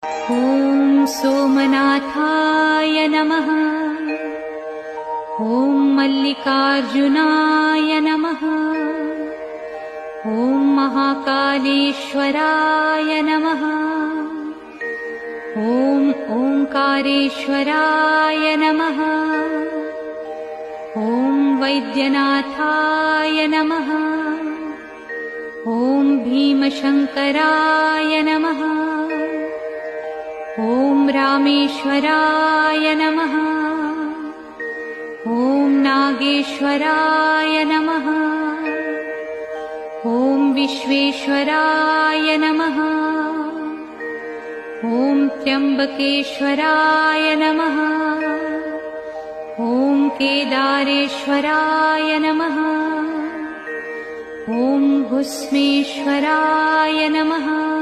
ॐ सोमनाथाय नमः। ॐ मल्लिकार्जुनाय नमः। ॐ महाकालेश्वराय नमः। ॐ ओंकारेश्वराय नमः। ॐ वैद्यनाथाय नमः। ॐ भीमशंकराय नमः। ॐ रामेश्वराय नमः। ॐ नागेश्वराय नमः। ॐ विश्वेश्वराय नमः। ॐ त्र्यंबकेश्वराय नमः। ॐ केदारेश्वराय नमः। ॐ भुस्मेश्वराय नमः।